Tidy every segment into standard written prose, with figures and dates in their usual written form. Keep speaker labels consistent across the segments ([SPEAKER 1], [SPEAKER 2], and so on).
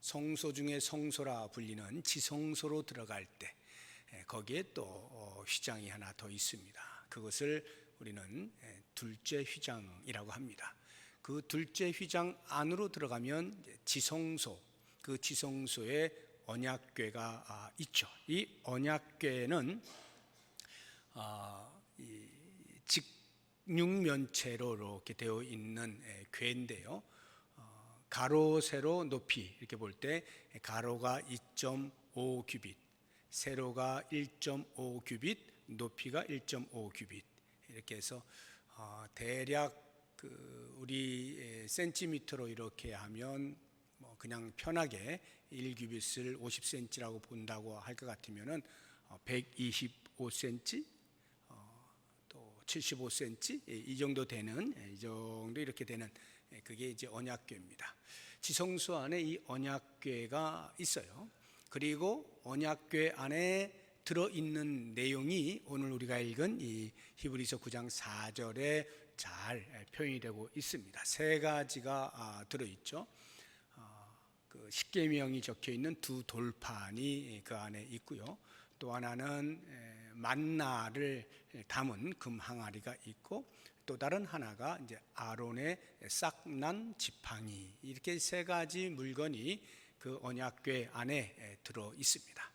[SPEAKER 1] 성소 중에 성소라 불리는 지성소로 들어갈 때 거기에 또 휘장이 하나 더 있습니다. 그것을 우리는 둘째 휘장이라고 합니다. 그 둘째 휘장 안으로 들어가면 지성소, 그 지성소에 언약궤가 있죠. 이 언약궤는 직육면체로 이렇게 되어 있는 궤인데요. 가로 세로 높이 이렇게 볼 때 가로가 2.5 규빗, 세로가 1.5 규빗, 높이가 1.5 규빗 이렇게 해서 대략 우리 센티미터로 이렇게 하면 그냥 편하게 1규빗을 50cm라고 본다고 할 것 같으면은 125cm, 또 75cm 이 정도 되는 이 정도 이렇게 되는 그게 이제 언약궤입니다. 지성소 안에 이 언약궤가 있어요. 그리고 언약궤 안에 들어있는 내용이 오늘 우리가 읽은 이 히브리서 9장 4절에 잘 표현이 되고 있습니다. 세 가지가 들어있죠. 그 십계명이 적혀 있는 두 돌판이 그 안에 있고요. 또 하나는 만나를 담은 금 항아리가 있고, 또 다른 하나가 이제 아론의 싹난 지팡이, 이렇게 세 가지 물건이 그 언약궤 안에 들어 있습니다.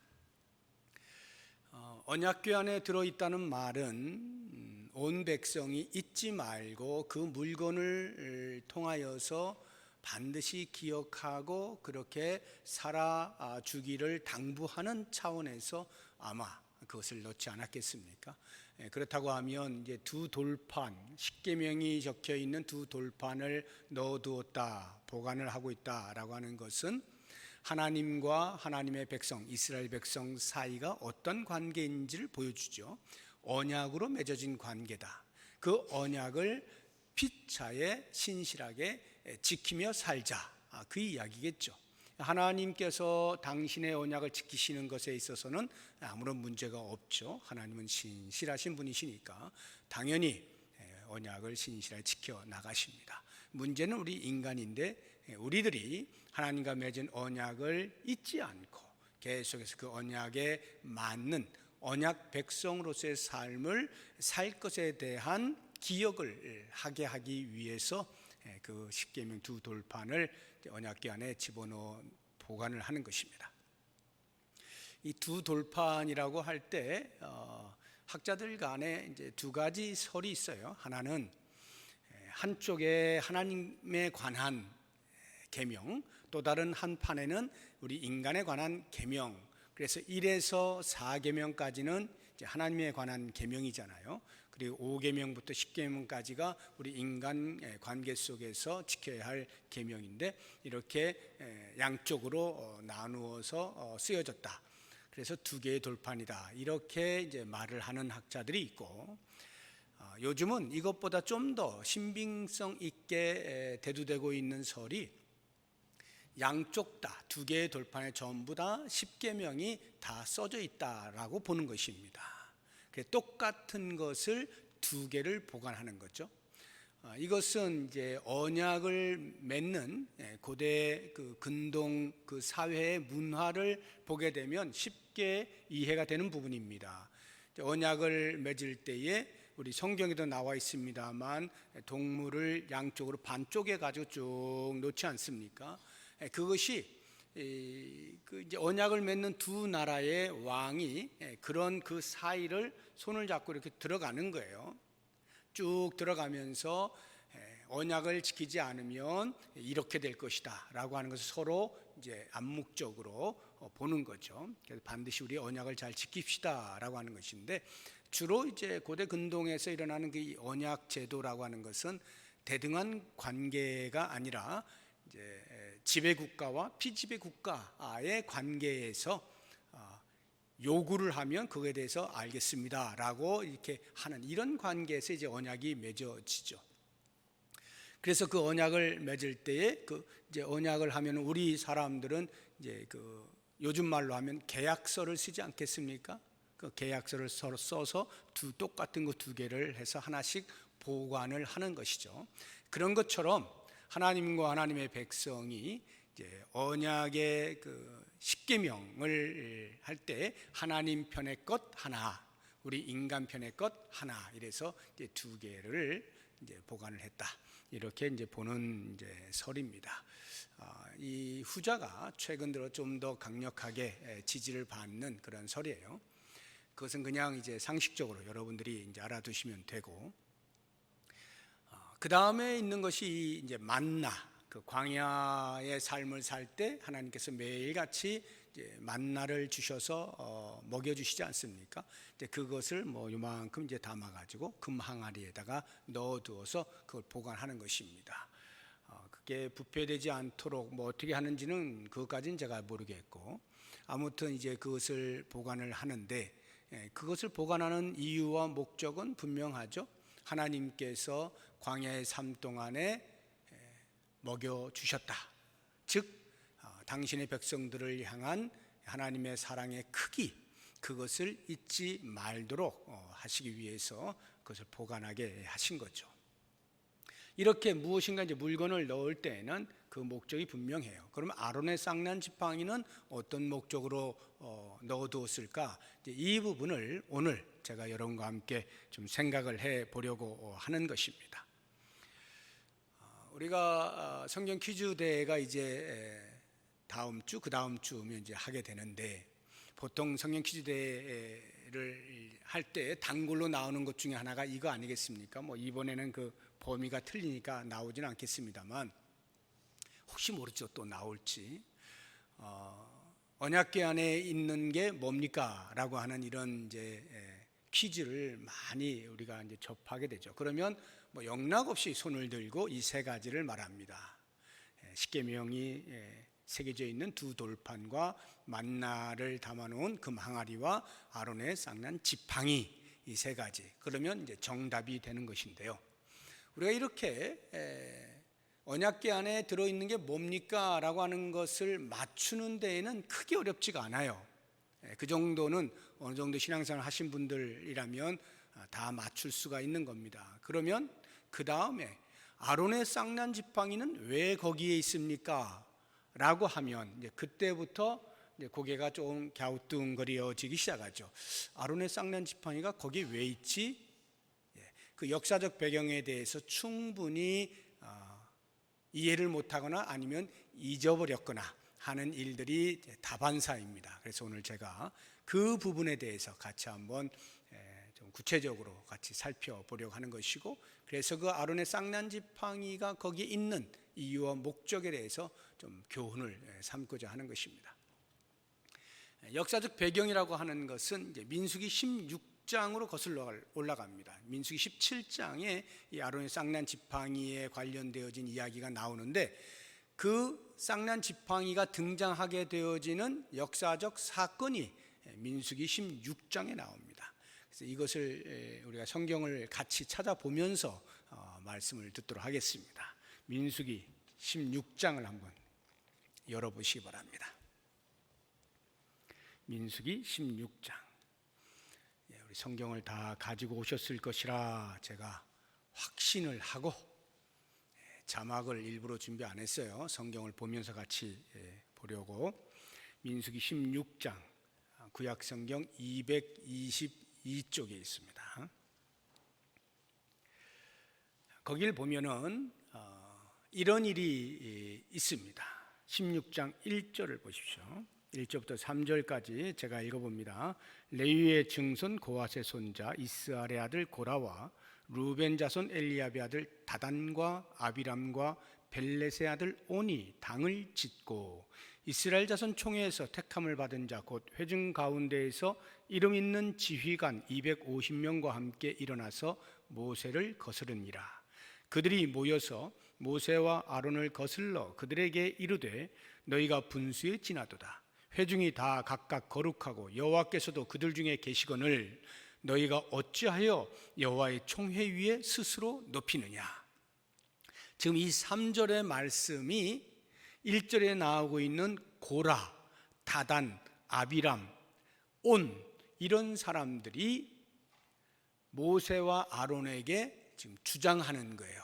[SPEAKER 1] 언약궤 안에 들어 있다는 말은 온 백성이 잊지 말고 그 물건을 통하여서 반드시 기억하고 그렇게 살아주기를 당부하는 차원에서 아마 그것을 넣지 않았겠습니까? 그렇다고 하면 이제 두 돌판, 십계명이 적혀 있는 두 돌판을 넣어두었다, 보관을 하고 있다라고 하는 것은 하나님과 하나님의 백성, 이스라엘 백성 사이가 어떤 관계인지를 보여주죠. 언약으로 맺어진 관계다. 그 언약을 피차에 신실하게 지키며 살자, 그 이야기겠죠. 하나님께서 당신의 언약을 지키시는 것에 있어서는 아무런 문제가 없죠. 하나님은 신실하신 분이시니까 당연히 언약을 신실하게 지켜 나가십니다. 문제는 우리 인간인데 우리들이 하나님과 맺은 언약을 잊지 않고 계속해서 그 언약에 맞는 언약 백성으로서의 삶을 살 것에 대한 기억을 하게 하기 위해서 그 십계명 두 돌판을 언약궤 안에 집어넣어 보관을 하는 것입니다. 이 두 돌판이라고 할 때 학자들 간에 이제 두 가지 설이 있어요. 하나는 한쪽에 하나님에 관한 계명, 또 다른 한 판에는 우리 인간에 관한 계명. 그래서 1에서 4계명까지는 하나님에 관한 계명이잖아요. 그리고 5계명부터 10계명까지가 우리 인간 관계 속에서 지켜야 할 계명인데 이렇게 양쪽으로 나누어서 쓰여졌다. 그래서 두 개의 돌판이다. 이렇게 이제 말을 하는 학자들이 있고, 요즘은 이것보다 좀 더 신빙성 있게 대두되고 있는 설이 양쪽 다 두 개의 돌판에 전부 다 십계명이 다 써져 있다라고 보는 것입니다. 똑같은 것을 두 개를 보관하는 거죠. 이것은 이제 언약을 맺는 고대 그 근동 그 사회의 문화를 보게 되면 쉽게 이해가 되는 부분입니다. 언약을 맺을 때에 우리 성경에도 나와 있습니다만 동물을 양쪽으로 반쪽에 가지고 쭉 놓지 않습니까? 그것이 그 이제 언약을 맺는 두 나라의 왕이 그런 그 사이를 손을 잡고 이렇게 들어가는 거예요. 쭉 들어가면서 언약을 지키지 않으면 이렇게 될 것이다라고 하는 것을 서로 이제 암묵적으로 보는 거죠. 그래서 반드시 우리 언약을 잘 지킵시다라고 하는 것인데, 주로 이제 고대 근동에서 일어나는 그 언약 제도라고 하는 것은 대등한 관계가 아니라 이제 지배 국가와 피지배 국가의 관계에서 요구를 하면 그거에 대해서 알겠습니다라고 이렇게 하는 이런 관계에서 이제 언약이 맺어지죠. 그래서 그 언약을 맺을 때에 그 이제 언약을 하면 우리 사람들은 이제 그 요즘 말로 하면 계약서를 쓰지 않겠습니까? 그 계약서를 서로 써서 똑같은 거 두 개를 해서 하나씩 보관을 하는 것이죠. 그런 것처럼 하나님과 하나님의 백성이 이제 언약의 그 십계명을 할 때 하나님 편의 것 하나, 우리 인간 편의 것 하나, 이래서 이제 두 개를 이제 보관을 했다. 이렇게 이제 보는 이제 설입니다. 이 후자가 최근 들어 좀 더 강력하게 지지를 받는 그런 설이에요. 그것은 그냥 이제 상식적으로 여러분들이 이제 알아두시면 되고, 그 다음에 있는 것이 이제 만나, 그 광야의 삶을 살 때 하나님께서 매일같이 이제 만나를 주셔서 먹여주시지 않습니까? 이제 그것을 뭐 요만큼 이제 담아가지고 금 항아리에다가 넣어두어서 그걸 보관하는 것입니다. 그게 부패되지 않도록 뭐 어떻게 하는지는 그것까지는 제가 모르겠고, 아무튼 이제 그것을 보관을 하는데, 그것을 보관하는 이유와 목적은 분명하죠. 하나님께서 광야의 삶 동안에 먹여주셨다. 즉 당신의 백성들을 향한 하나님의 사랑의 크기, 그것을 잊지 말도록 하시기 위해서 그것을 보관하게 하신 거죠. 이렇게 무엇인가 이제 물건을 넣을 때에는 그 목적이 분명해요. 그러면 아론의 쌍난 지팡이는 어떤 목적으로 넣어두었을까? 이 부분을 오늘 제가 여러분과 함께 좀 생각을 해 보려고 하는 것입니다. 우리가 성경 퀴즈 대회가 이제 다음 주, 그 다음 주면 이제 하게 되는데, 보통 성경 퀴즈 대회를 할 때 단골로 나오는 것 중에 하나가 이거 아니겠습니까? 뭐 이번에는 그 범위가 틀리니까 나오지는 않겠습니다만, 혹시 모르죠, 또 나올지. 언약궤 안에 있는 게 뭡니까? 라고 하는 이런 이제 퀴즈를 많이 우리가 이제 접하게 되죠. 그러면 뭐 영락없이 손을 들고 이 세 가지를 말합니다. 십계명이 새겨져 있는 두 돌판과 만나를 담아놓은 금 항아리와 아론의 쌍난 지팡이, 이 세 가지. 그러면 이제 정답이 되는 것인데요. 우리가 이렇게 언약궤 안에 들어있는 게 뭡니까? 라고 하는 것을 맞추는 데에는 크게 어렵지가 않아요. 그 정도는 어느 정도 신앙생활 하신 분들이라면 다 맞출 수가 있는 겁니다. 그러면 그 다음에 아론의 쌍난 지팡이는 왜 거기에 있습니까? 라고 하면 이제 그때부터 이제 고개가 좀 갸우뚱거려지기 시작하죠. 아론의 쌍난 지팡이가 거기에 왜 있지? 그 역사적 배경에 대해서 충분히 이해를 못하거나 아니면 잊어버렸거나 하는 일들이 다반사입니다. 그래서 오늘 제가 그 부분에 대해서 같이 한번 좀 구체적으로 같이 살펴보려고 하는 것이고, 그래서 그 아론의 쌍난 지팡이가 거기에 있는 이유와 목적에 대해서 좀 교훈을 삼고자 하는 것입니다. 역사적 배경이라고 하는 것은 이제 민수기 16장으로 거슬러 올라갑니다. 민수기 17장에 이 아론의 쌍난 지팡이에 관련되어진 이야기가 나오는데, 그 쌍난 지팡이가 등장하게 되어지는 역사적 사건이 민수기 16장에 나옵니다. 그래서 이것을 우리가 성경을 같이 찾아보면서 말씀을 듣도록 하겠습니다. 민수기 16장을 한번 열어보시기 바랍니다. 민수기 16장. 우리 성경을 다 가지고 오셨을 것이라 제가 확신을 하고 자막을 일부러 준비 안 했어요. 성경을 보면서 같이 보려고. 민수기 16장, 구약 성경 222쪽에 있습니다. 거길 보면은 이런 일이 있습니다. 16장 1절을 보십시오. 1절부터 3절까지 제가 읽어봅니다. 레위의 증손 고핫의 손자 이스알의 아들 고라와 루벤 자손 엘리압의 아들 다단과 아비람과 벨렛의 아들 온이 당을 짓고 이스라엘 자손 총회에서 택함을 받은 자 곧 회중 가운데에서 이름 있는 지휘관 250명과 함께 일어나서 모세를 거스르니라. 그들이 모여서 모세와 아론을 거슬러 그들에게 이르되 너희가 분수에 지나도다. 회중이 다 각각 거룩하고 여호와께서도 그들 중에 계시거늘 너희가 어찌하여 여호와의 총회 위에 스스로 높이느냐. 지금 이 3절의 말씀이 1절에 나오고 있는 고라, 다단, 아비람, 온 이런 사람들이 모세와 아론에게 지금 주장하는 거예요.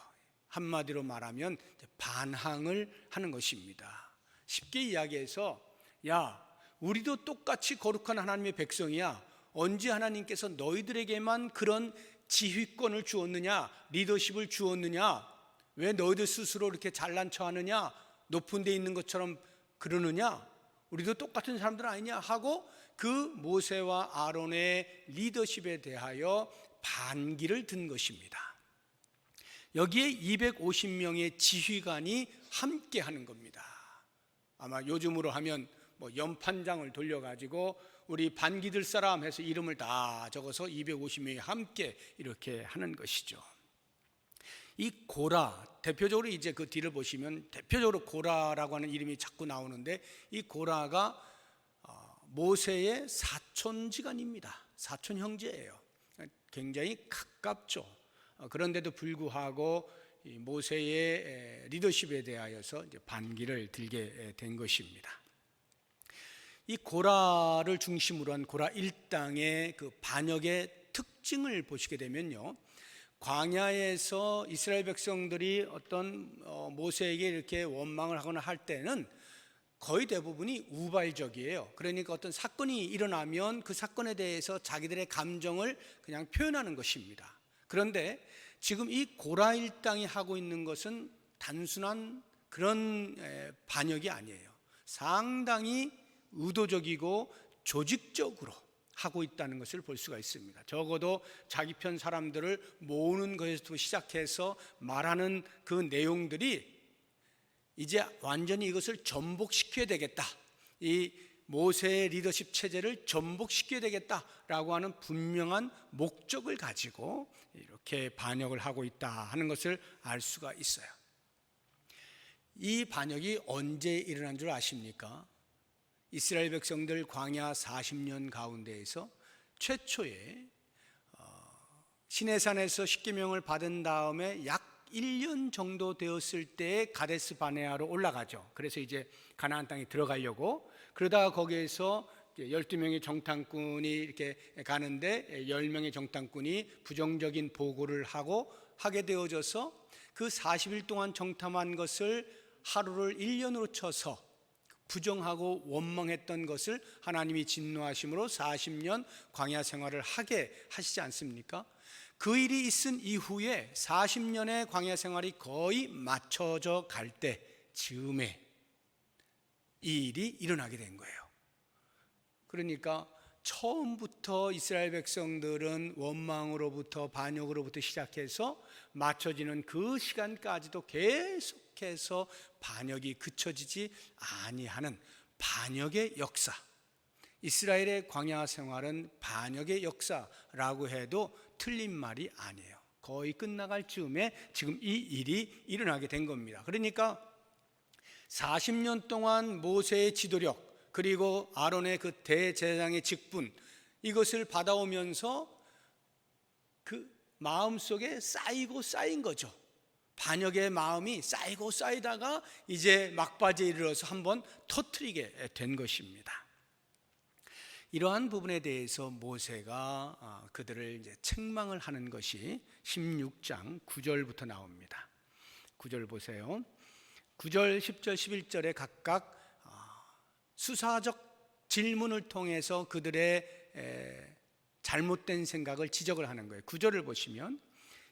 [SPEAKER 1] 한마디로 말하면 반항을 하는 것입니다. 쉽게 이야기해서 야, 우리도 똑같이 거룩한 하나님의 백성이야. 언제 하나님께서 너희들에게만 그런 지휘권을 주었느냐, 리더십을 주었느냐, 왜 너희들 스스로 이렇게 잘난 척하느냐, 높은 데 있는 것처럼 그러느냐, 우리도 똑같은 사람들 아니냐 하고 그 모세와 아론의 리더십에 대하여 반기를 든 것입니다. 여기에 250명의 지휘관이 함께 하는 겁니다. 아마 요즘으로 하면 연판장을 돌려가지고 우리 반기 들 사람 해서 이름을 다 적어서 250명이 함께 이렇게 하는 것이죠. 이 고라, 대표적으로 이제 그 뒤를 보시면 대표적으로 고라라고 하는 이름이 자꾸 나오는데, 이 고라가 모세의 사촌지간입니다. 사촌 형제예요. 굉장히 가깝죠. 그런데도 불구하고 모세의 리더십에 대하여서 이제 반기를 들게 된 것입니다. 이 고라를 중심으로 한 고라 일당의 그 반역의 특징을 보시게 되면요, 광야에서 이스라엘 백성들이 어떤 모세에게 이렇게 원망을 하거나 할 때는 거의 대부분이 우발적이에요. 그러니까 어떤 사건이 일어나면 그 사건에 대해서 자기들의 감정을 그냥 표현하는 것입니다. 그런데 지금 이 고라 일당이 하고 있는 것은 단순한 그런 반역이 아니에요. 상당히 의도적이고 조직적으로 하고 있다는 것을 볼 수가 있습니다. 적어도 자기 편 사람들을 모으는 것에서 시작해서 말하는 그 내용들이 이제 완전히 이것을 전복시켜야 되겠다, 이 모세의 리더십 체제를 전복시켜야 되겠다라고 하는 분명한 목적을 가지고 이렇게 반역을 하고 있다 하는 것을 알 수가 있어요. 이 반역이 언제 일어난 줄 아십니까? 이스라엘 백성들 광야 40년 가운데에서 최초에 시내산에서 십계명을 받은 다음에 약 1년 정도 되었을 때 가데스 바네아로 올라가죠. 그래서 이제 가나안 땅에 들어가려고, 그러다가 거기에서 12명의 정탐꾼이 이렇게 가는데 10명의 정탐꾼이 부정적인 보고를 하게 되어져서 그 40일 동안 정탐한 것을 하루를 1년으로 쳐서 부정하고 원망했던 것을 하나님이 진노하심으로 40년 광야 생활을 하게 하시지 않습니까? 그 일이 있은 이후에 40년의 광야 생활이 거의 맞춰져 갈 때 즈음에 이 일이 일어나게 된 거예요. 그러니까 처음부터 이스라엘 백성들은 원망으로부터 반역으로부터 시작해서 맞춰지는 그 시간까지도 계속해서 반역이 그쳐지지 아니하는 반역의 역사, 이스라엘의 광야 생활은 반역의 역사라고 해도 틀린 말이 아니에요. 거의 끝나갈 즈음에 지금 이 일이 일어나게 된 겁니다. 그러니까 40년 동안 모세의 지도력, 그리고 아론의 그 대제사장의 직분, 이것을 받아오면서 그 마음속에 쌓인 거죠. 반역의 마음이 쌓이고 쌓이다가 이제 막바지에 이르러서 한번 터뜨리게 된 것입니다. 이러한 부분에 대해서 모세가 그들을 이제 책망을 하는 것이 16장 9절부터 나옵니다. 9절 보세요. 9절, 10절, 11절에 각각 수사적 질문을 통해서 그들의 잘못된 생각을 지적을 하는 거예요. 9절을 보시면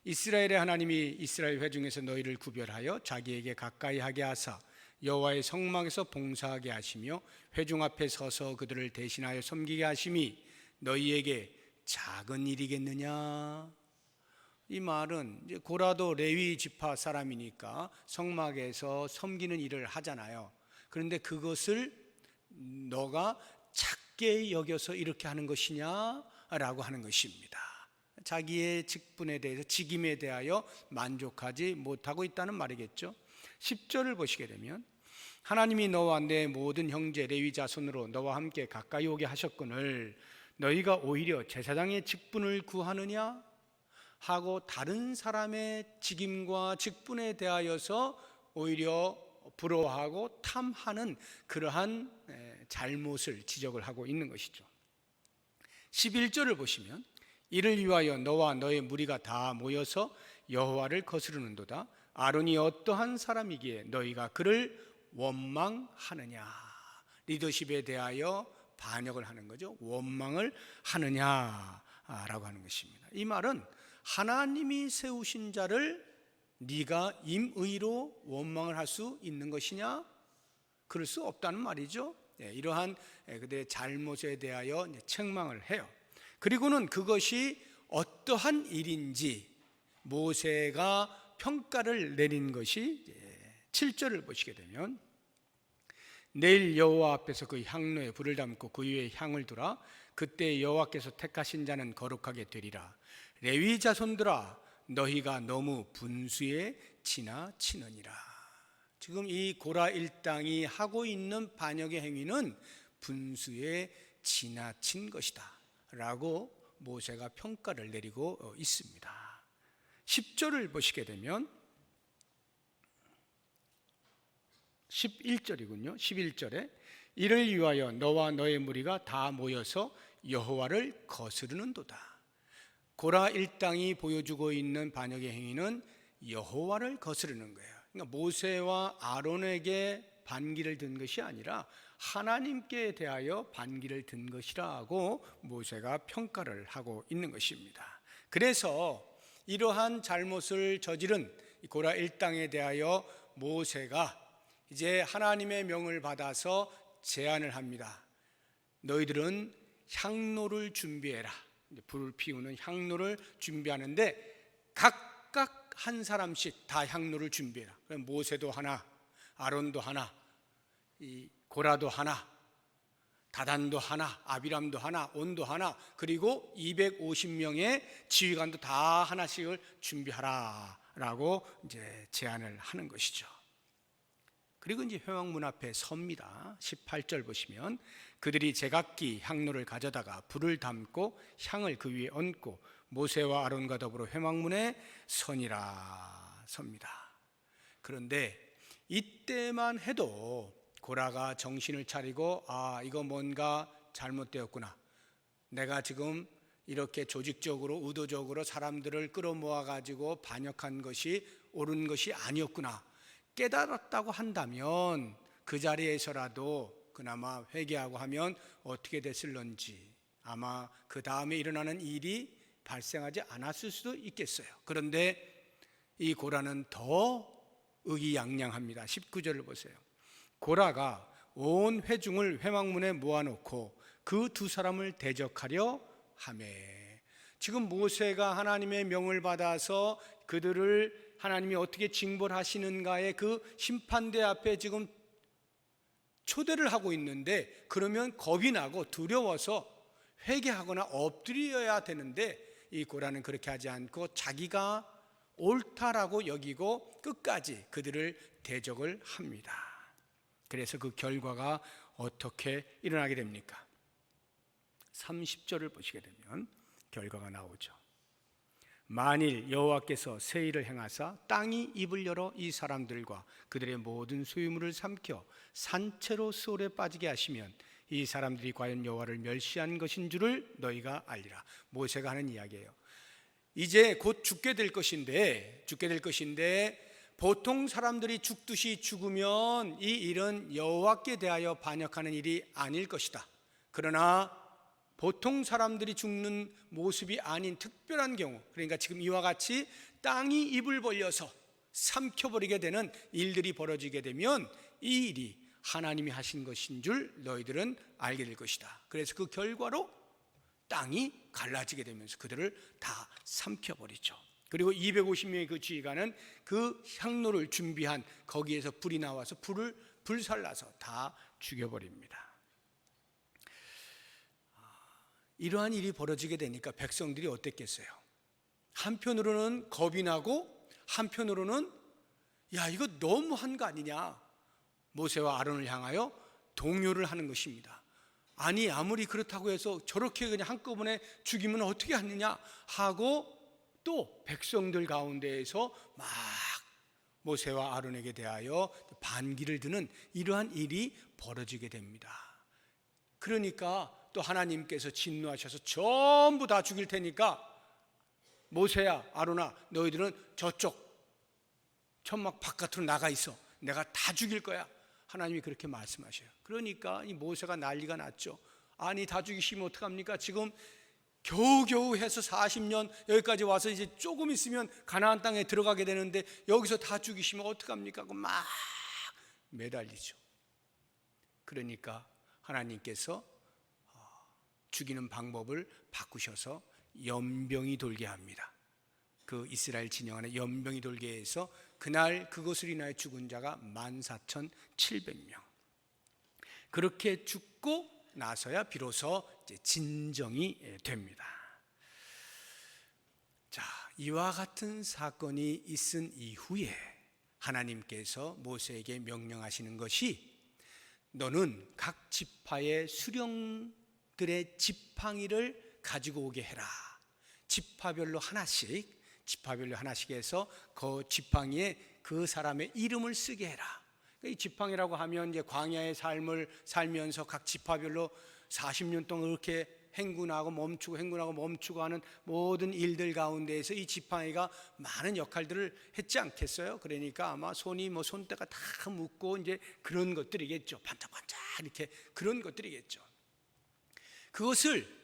[SPEAKER 1] 이스라엘의 하나님이 이스라엘 회중에서 너희를 구별하여 자기에게 가까이 하게 하사 여호와의 성막에서 봉사하게 하시며 회중 앞에 서서 그들을 대신하여 섬기게 하심이 너희에게 작은 일이겠느냐? 이 말은 이제 고라도 레위 지파 사람이니까 성막에서 섬기는 일을 하잖아요. 그런데 그것을 너가 작게 여겨서 이렇게 하는 것이냐라고 하는 것입니다. 자기의 직분에 대해서, 직임에 대하여 만족하지 못하고 있다는 말이겠죠. 10절을 보시게 되면 하나님이 너와 내 모든 형제 레위 자손으로 너와 함께 가까이 오게 하셨거늘 너희가 오히려 제사장의 직분을 구하느냐 하고 다른 사람의 직임과 직분에 대하여서 오히려 부러워하고 탐하는 그러한 잘못을 지적을 하고 있는 것이죠. 11절을 보시면 이를 위하여 너와 너의 무리가 다 모여서 여호와를 거스르는도다. 아론이 어떠한 사람이기에 너희가 그를 원망하느냐. 리더십에 대하여 반역을 하는 거죠. 원망을 하느냐라고 하는 것입니다. 이 말은 하나님이 세우신 자를 네가 임의로 원망을 할 수 있는 것이냐? 그럴 수 없다는 말이죠. 이러한 그들의 잘못에 대하여 책망을 해요. 그리고는 그것이 어떠한 일인지 모세가 평가를 내린 것이 7절을 보시게 되면, 내일 여호와 앞에서 그 향로에 불을 담고 그 위에 향을 두라. 그때 여호와께서 택하신 자는 거룩하게 되리라. 레위 자손들아, 너희가 너무 분수에 지나치느니라. 지금 이 고라 일당이 하고 있는 반역의 행위는 분수에 지나친 것이다 라고 모세가 평가를 내리고 있습니다. 10절을 보시게 되면 11절이군요. 11절에 이를 위하여 너와 너의 무리가 다 모여서 여호와를 거스르는도다. 고라 일당이 보여주고 있는 반역의 행위는 여호와를 거스르는 거예요. 그러니까 모세와 아론에게 반기를 든 것이 아니라 하나님께 대하여 반기를 든 것이라고 모세가 평가를 하고 있는 것입니다. 그래서 이러한 잘못을 저지른 고라 일당에 대하여 모세가 이제 하나님의 명을 받아서 제안을 합니다. 너희들은 향로를 준비해라. 불을 피우는 향로를 준비하는데 각각 한 사람씩 다 향로를 준비해라. 그럼 모세도 하나, 아론도 하나, 이 고라도 하나, 다단도 하나, 아비람도 하나, 온도 하나, 그리고 250명의 지휘관도 다 하나씩을 준비하라라고 이제 제안을 하는 것이죠. 그리고 이제 회막문 앞에 섭니다. 18절 보시면 그들이 제각기 향로를 가져다가 불을 담고 향을 그 위에 얹고 모세와 아론과 더불어 회막문에 섭니다. 그런데 이때만 해도 고라가 정신을 차리고 이거 뭔가 잘못되었구나. 내가 지금 이렇게 조직적으로 의도적으로 사람들을 끌어모아 가지고 반역한 것이 옳은 것이 아니었구나 깨달았다고 한다면 그 자리에서라도 그나마 회개하고 하면 어떻게 됐을런지 아마 그 다음에 일어나는 일이 발생하지 않았을 수도 있겠어요. 그런데 이 고라는 더 의기양양합니다. 19절을 보세요. 고라가 온 회중을 회막문에 모아놓고 그 두 사람을 대적하려 하매. 지금 모세가 하나님의 명을 받아서 그들을 하나님이 어떻게 징벌하시는가의 그 심판대 앞에 지금 초대를 하고 있는데, 그러면 겁이 나고 두려워서 회개하거나 엎드려야 되는데 이 고라는 그렇게 하지 않고 자기가 옳다라고 여기고 끝까지 그들을 대적을 합니다. 그래서 그 결과가 어떻게 일어나게 됩니까? 30절을 보시게 되면 결과가 나오죠. 만일 여호와께서 새 일을 행하사 땅이 입을 열어 이 사람들과 그들의 모든 소유물을 삼켜 산채로 수월에 빠지게 하시면 이 사람들이 과연 여호와를 멸시한 것인 줄을 너희가 알리라. 모세가 하는 이야기예요. 이제 곧 죽게 될 것인데 보통 사람들이 죽듯이 죽으면 이 일은 여호와께 대하여 반역하는 일이 아닐 것이다. 그러나 보통 사람들이 죽는 모습이 아닌 특별한 경우, 그러니까 지금 이와 같이 땅이 입을 벌려서 삼켜버리게 되는 일들이 벌어지게 되면 이 일이 하나님이 하신 것인 줄 너희들은 알게 될 것이다. 그래서 그 결과로 땅이 갈라지게 되면서 그들을 다 삼켜버리죠. 그리고 250명의 그 지휘관은 그 향로를 준비한 거기에서 불이 나와서 불을 불살라서 다 죽여버립니다. 이러한 일이 벌어지게 되니까 백성들이 어땠겠어요? 한편으로는 겁이 나고 한편으로는 야, 이거 너무한 거 아니냐, 모세와 아론을 향하여 동요를 하는 것입니다. 아니 아무리 그렇다고 해서 저렇게 그냥 한꺼번에 죽이면 어떻게 하느냐 하고 또 백성들 가운데에서 막 모세와 아론에게 대하여 반기를 드는 이러한 일이 벌어지게 됩니다. 그러니까 또 하나님께서 진노하셔서 전부 다 죽일 테니까 모세야 아론아 너희들은 저쪽 천막 바깥으로 나가 있어, 내가 다 죽일 거야 하나님이 그렇게 말씀하셔요. 그러니까 이 모세가 난리가 났죠. 아니 다 죽이시면 어떡합니까? 지금 겨우겨우 해서 40년 여기까지 와서 이제 조금 있으면 가나안 땅에 들어가게 되는데 여기서 다 죽이시면 어떡합니까? 막 매달리죠. 그러니까 하나님께서 죽이는 방법을 바꾸셔서 연병이 돌게 합니다. 그 이스라엘 진영 안에 연병이 돌게 해서 그날 그것을 인하여 죽은 자가 14,700명. 그렇게 죽고 나서야 비로소 이제 진정이 됩니다. 자, 이와 같은 사건이 있은 이후에 하나님께서 모세에게 명령하시는 것이 너는 각 지파의 수령들의 지팡이를 가지고 오게 해라. 지파별로 하나씩 해서 그 지팡이에 그 사람의 이름을 쓰게 해라. 이 지팡이라고 하면 이제 광야의 삶을 살면서 각 지파별로 40년 동안 이렇게 행군하고 멈추고 하는 모든 일들 가운데에서 이 지팡이가 많은 역할들을 했지 않겠어요? 그러니까 아마 손이 손때가 다 묶고 이제 그런 것들이겠죠. 반짝반짝 이렇게 그런 것들이겠죠. 그것을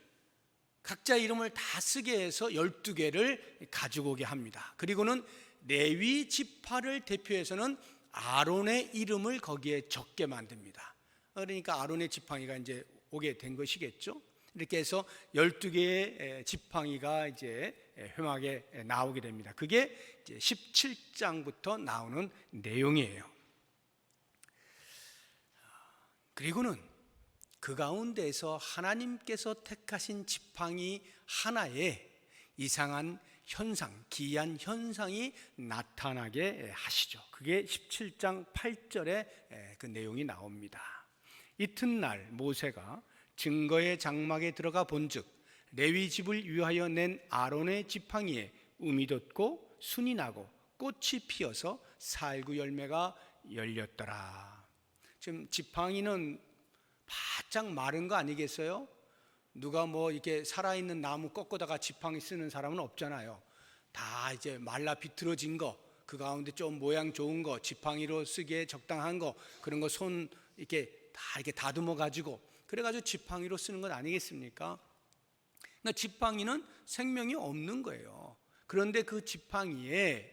[SPEAKER 1] 각자 이름을 다 쓰게 해서 12개를 가지고 오게 합니다. 그리고는 레위 지파를 대표해서는 아론의 이름을 거기에 적게 만듭니다. 그러니까 아론의 지팡이가 이제 오게 된 것이겠죠. 이렇게 해서 12개의 지팡이가 이제 회막에 나오게 됩니다. 그게 이제 17장부터 나오는 내용이에요. 그리고는 그 가운데에서 하나님께서 택하신 지팡이 하나에 이상한 현상, 기이한 현상이 나타나게 하시죠. 그게 17장 8절에 그 내용이 나옵니다. 이튿날 모세가 증거의 장막에 들어가 본즉 레위 집을 위하여 낸 아론의 지팡이에 um이 돋고 순이 나고 꽃이 피어서 살구 열매가 열렸더라. 지금 지팡이는 바짝 마른 거 아니겠어요? 누가 이렇게 살아있는 나무 꺾어다가 지팡이 쓰는 사람은 없잖아요. 다 이제 말라 비틀어진 거, 그 가운데 좀 모양 좋은 거, 지팡이로 쓰기에 적당한 거, 그런 거 손 이렇게 다 이렇게 다듬어 가지고 그래가지고 지팡이로 쓰는 것 아니겠습니까? 그러니까 지팡이는 생명이 없는 거예요. 그런데 그 지팡이에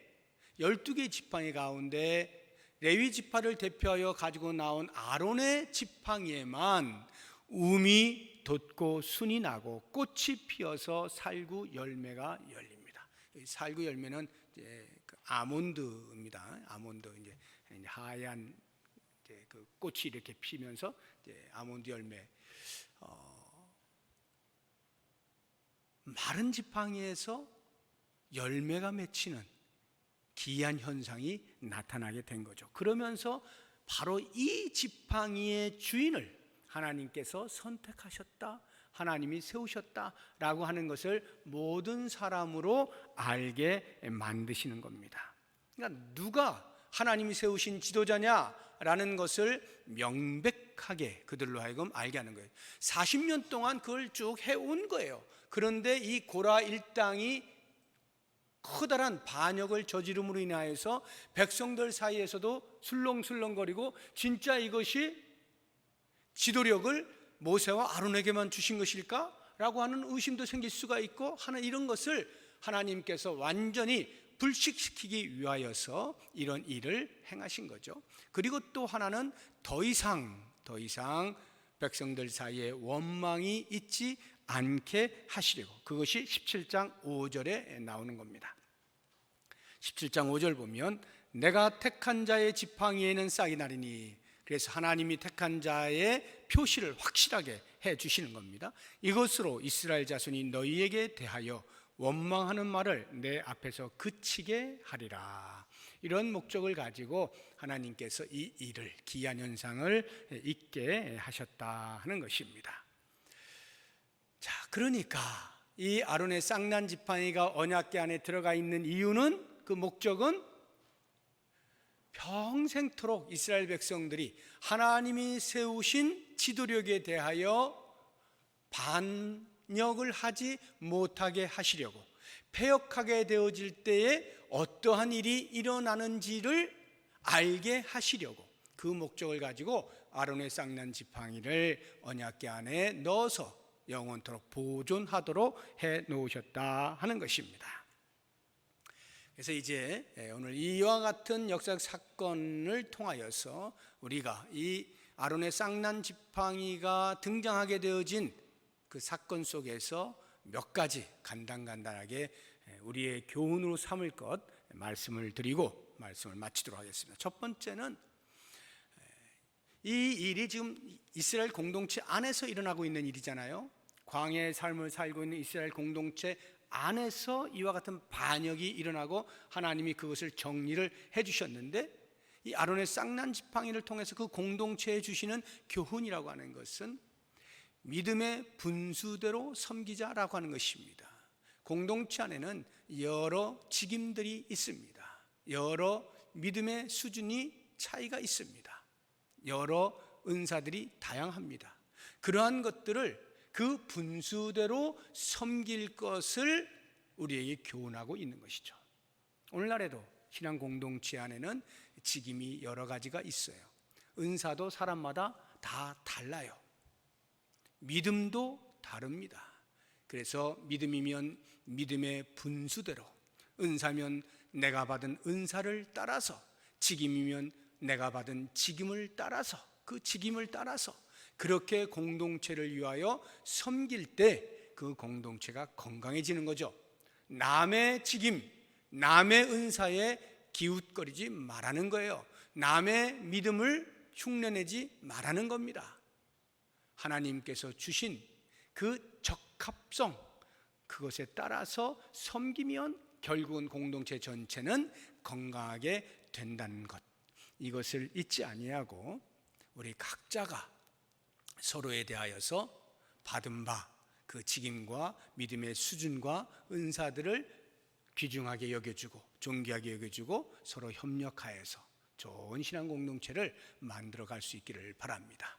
[SPEAKER 1] 12개의 지팡이 가운데 레위 지파를 대표하여 가지고 나온 아론의 지팡이에만 um이 돋고 순이 나고 꽃이 피어서 살구 열매가 열립니다. 살구 열매는 이제 아몬드입니다. 아몬드 이제 하얀 이제 그 꽃이 이렇게 피면서 이제 아몬드 열매. 마른 지팡이에서 열매가 맺히는 기이한 현상이 나타나게 된 거죠. 그러면서 바로 이 지팡이의 주인을 하나님께서 선택하셨다, 하나님이 세우셨다라고 하는 것을 모든 사람으로 알게 만드시는 겁니다. 그러니까 누가 하나님이 세우신 지도자냐라는 것을 명백하게 그들로 하여금 알게 하는 거예요. 40년 동안 그걸 쭉 해온 거예요. 그런데 이 고라 일당이 커다란 반역을 저지름으로 인하여서 백성들 사이에서도 술렁술렁거리고 진짜 이것이 지도력을 모세와 아론에게만 주신 것일까? 라고 하는 의심도 생길 수가 있고 하는 이런 것을 하나님께서 완전히 불식시키기 위하여서 이런 일을 행하신 거죠. 그리고 또 하나는 더 이상 백성들 사이에 원망이 있지 않게 하시려고, 그것이 17장 5절에 나오는 겁니다. 17장 5절 보면 내가 택한 자의 지팡이에는 싹이 나리니, 그래서 하나님이 택한 자의 표시를 확실하게 해 주시는 겁니다. 이것으로 이스라엘 자손이 너희에게 대하여 원망하는 말을 내 앞에서 그치게 하리라. 이런 목적을 가지고 하나님께서 이 일을, 기이한 현상을 있게 하셨다 하는 것입니다. 자, 그러니까 이 아론의 쌍난 지팡이가 언약궤 안에 들어가 있는 이유는, 그 목적은 평생토록 이스라엘 백성들이 하나님이 세우신 지도력에 대하여 반역을 하지 못하게 하시려고, 패역하게 되어질 때에 어떠한 일이 일어나는지를 알게 하시려고, 그 목적을 가지고 아론의 쌍난 지팡이를 언약궤 안에 넣어서 영원토록 보존하도록 해 놓으셨다 하는 것입니다. 그래서 이제 오늘 이와 같은 역사적 사건을 통하여서 우리가 이 아론의 쌍난 지팡이가 등장하게 되어진 그 사건 속에서 몇 가지 간단하게 우리의 교훈으로 삼을 것 말씀을 드리고 말씀을 마치도록 하겠습니다. 첫 번째는 이 일이 지금 이스라엘 공동체 안에서 일어나고 있는 일이잖아요. 광야의 삶을 살고 있는 이스라엘 공동체 안에서 이와 같은 반역이 일어나고 하나님이 그것을 정리를 해주셨는데, 이 아론의 쌍난 지팡이를 통해서 그 공동체에 주시는 교훈이라고 하는 것은 믿음의 분수대로 섬기자라고 하는 것입니다. 공동체 안에는 여러 직임들이 있습니다. 여러 믿음의 수준이 차이가 있습니다. 여러 은사들이 다양합니다. 그러한 것들을 그 분수대로 섬길 것을 우리에게 교훈하고 있는 것이죠. 오늘날에도 신앙 공동체 안에는 직임이 여러 가지가 있어요. 은사도 사람마다 다 달라요. 믿음도 다릅니다. 그래서 믿음이면 믿음의 분수대로, 은사면 내가 받은 은사를 따라서, 직임이면 내가 받은 직임을 따라서, 그 직임을 따라서 그렇게 공동체를 위하여 섬길 때 그 공동체가 건강해지는 거죠. 남의 직임, 남의 은사에 기웃거리지 말라는 거예요. 남의 믿음을 흉내내지 말라는 겁니다. 하나님께서 주신 그 적합성, 그것에 따라서 섬기면 결국은 공동체 전체는 건강하게 된다는 것, 이것을 잊지 아니하고 우리 각자가 서로에 대하여서 받은 바 그 직임과 믿음의 수준과 은사들을 귀중하게 여겨주고 존귀하게 여겨주고 서로 협력하여서 좋은 신앙 공동체를 만들어갈 수 있기를 바랍니다.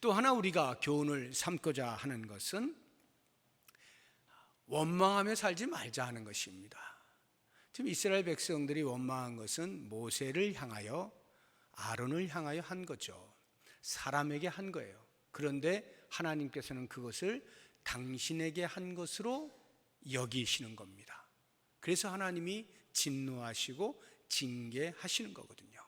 [SPEAKER 1] 또 하나 우리가 교훈을 삼고자 하는 것은 원망하며 살지 말자 하는 것입니다. 지금 이스라엘 백성들이 원망한 것은 모세를 향하여, 아론을 향하여 한 거죠. 사람에게 한 거예요. 그런데 하나님께서는 그것을 당신에게 한 것으로 여기시는 겁니다. 그래서 하나님이 진노하시고 징계하시는 거거든요.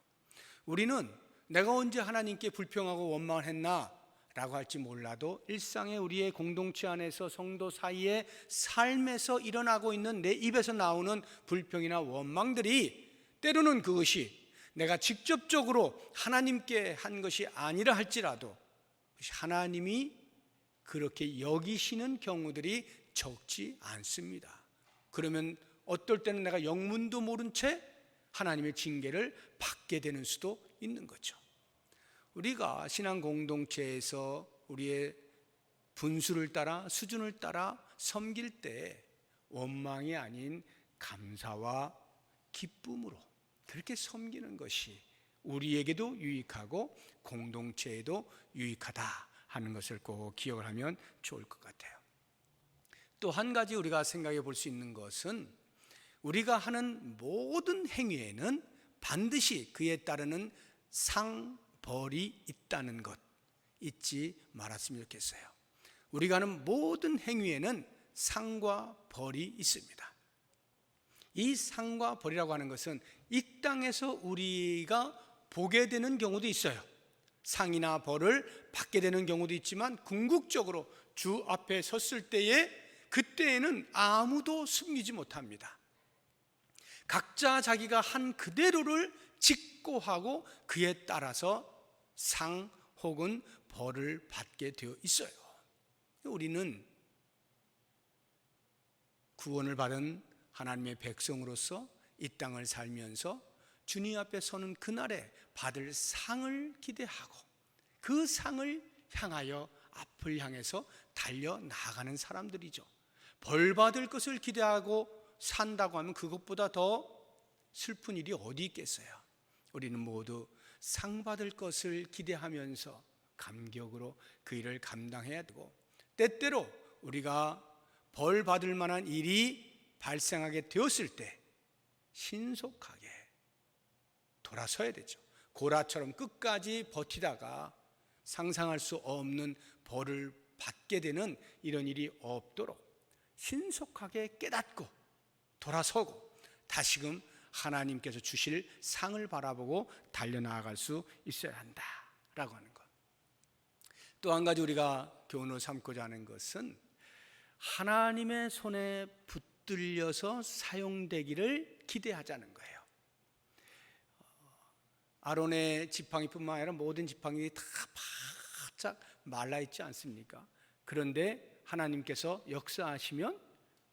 [SPEAKER 1] 우리는 내가 언제 하나님께 불평하고 원망을 했나 라고 할지 몰라도 일상의 우리의 공동체 안에서 성도 사이의 삶에서 일어나고 있는 내 입에서 나오는 불평이나 원망들이 때로는 그것이 내가 직접적으로 하나님께 한 것이 아니라 할지라도 하나님이 그렇게 여기시는 경우들이 적지 않습니다. 그러면 어떨 때는 내가 영문도 모른 채 하나님의 징계를 받게 되는 수도 있는 거죠. 우리가 신앙 공동체에서 우리의 분수를 따라 수준을 따라 섬길 때 원망이 아닌 감사와 기쁨으로 그렇게 섬기는 것이 우리에게도 유익하고 공동체에도 유익하다 하는 것을 꼭 기억을 하면 좋을 것 같아요. 또 한 가지 우리가 생각해 볼 수 있는 것은 우리가 하는 모든 행위에는 반드시 그에 따르는 상벌이 있다는 것 잊지 말았으면 좋겠어요. 우리가 하는 모든 행위에는 상과 벌이 있습니다. 이 상과 벌이라고 하는 것은 이 땅에서 우리가 보게 되는 경우도 있어요. 상이나 벌을 받게 되는 경우도 있지만 궁극적으로 주 앞에 섰을 때에 그때에는 아무도 숨기지 못합니다. 각자 자기가 한 그대로를 직고하고 그에 따라서 상 혹은 벌을 받게 되어 있어요. 우리는 구원을 받은 하나님의 백성으로서 이 땅을 살면서 주님 앞에 서는 그날에 받을 상을 기대하고 그 상을 향하여 앞을 향해서 달려나가는 사람들이죠. 벌 받을 것을 기대하고 산다고 하면 그것보다 더 슬픈 일이 어디 있겠어요. 우리는 모두 상 받을 것을 기대하면서 감격으로 그 일을 감당해야 되고, 때때로 우리가 벌 받을 만한 일이 발생하게 되었을 때 신속하게 돌아서야 되죠. 고라처럼 끝까지 버티다가 상상할 수 없는 벌을 받게 되는 이런 일이 없도록 신속하게 깨닫고 돌아서고 다시금 하나님께서 주실 상을 바라보고 달려나아갈 수 있어야 한다라고 하는 것. 또 한 가지 우리가 교훈을 삼고자 하는 것은 하나님의 손에 붙들려서 사용되기를 기대하자는 거예요. 아론의 지팡이뿐만 아니라 모든 지팡이들이 다 바짝 말라있지 않습니까? 그런데 하나님께서 역사하시면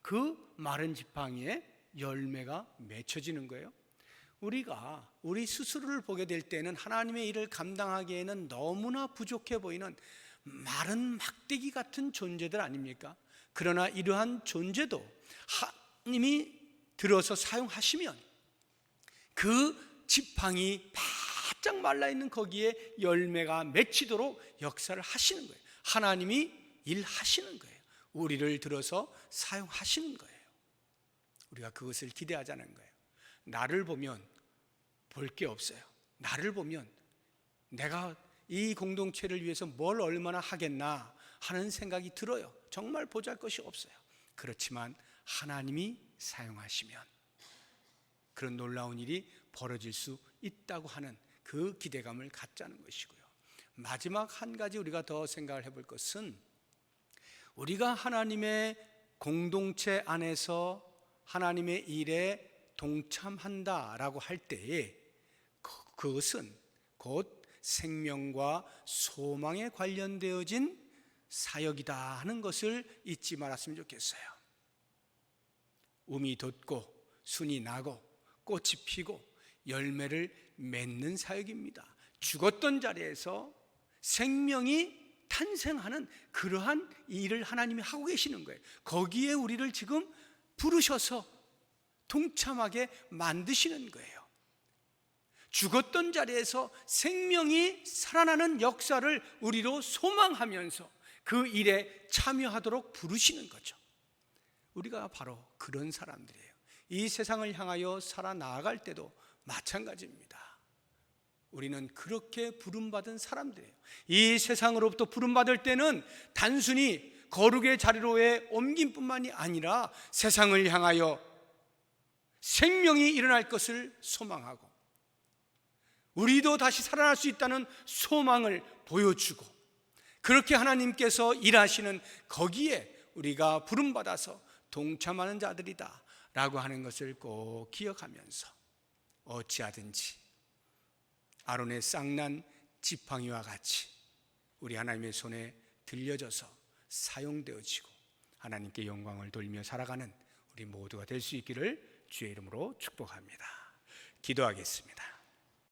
[SPEAKER 1] 그 마른 지팡이에 열매가 맺혀지는 거예요. 우리가 우리 스스로를 보게 될 때는 하나님의 일을 감당하기에는 너무나 부족해 보이는 마른 막대기 같은 존재들 아닙니까? 그러나 이러한 존재도 하나님이 들어서 사용하시면 그 지팡이 바짝 말라있는 거기에 열매가 맺히도록 역사를 하시는 거예요. 하나님이 일하시는 거예요. 우리를 들어서 사용하시는 거예요. 우리가 그것을 기대하자는 거예요. 나를 보면 볼 게 없어요. 나를 보면 내가 이 공동체를 위해서 뭘 얼마나 하겠나 하는 생각이 들어요. 정말 보잘것이 없어요. 그렇지만 하나님이 사용하시면 그런 놀라운 일이 벌어질 수 있다고 하는 그 기대감을 갖자는 것이고요. 마지막 한 가지 우리가 더 생각을 해볼 것은 우리가 하나님의 공동체 안에서 하나님의 일에 동참한다라고 할 때에 그것은 곧 생명과 소망에 관련되어진 사역이다 하는 것을 잊지 말았으면 좋겠어요. 움이 돋고 순이 나고 꽃이 피고 열매를 맺는 사역입니다. 죽었던 자리에서 생명이 탄생하는 그러한 일을 하나님이 하고 계시는 거예요. 거기에 우리를 지금 부르셔서 동참하게 만드시는 거예요. 죽었던 자리에서 생명이 살아나는 역사를 우리로 소망하면서 그 일에 참여하도록 부르시는 거죠. 우리가 바로 그런 사람들이에요. 이 세상을 향하여 살아나갈 때도 마찬가지입니다. 우리는 그렇게 부름받은 사람들이에요. 이 세상으로부터 부름받을 때는 단순히 거룩의 자리로의 옮김뿐만이 아니라 세상을 향하여 생명이 일어날 것을 소망하고 우리도 다시 살아날 수 있다는 소망을 보여주고 그렇게 하나님께서 일하시는 거기에 우리가 부름받아서 동참하는 자들이다 라고 하는 것을 꼭 기억하면서 어찌하든지 아론의 쌍난 지팡이와 같이 우리 하나님의 손에 들려져서 사용되어지고 하나님께 영광을 돌리며 살아가는 우리 모두가 될 수 있기를 주의 이름으로 축복합니다. 기도하겠습니다.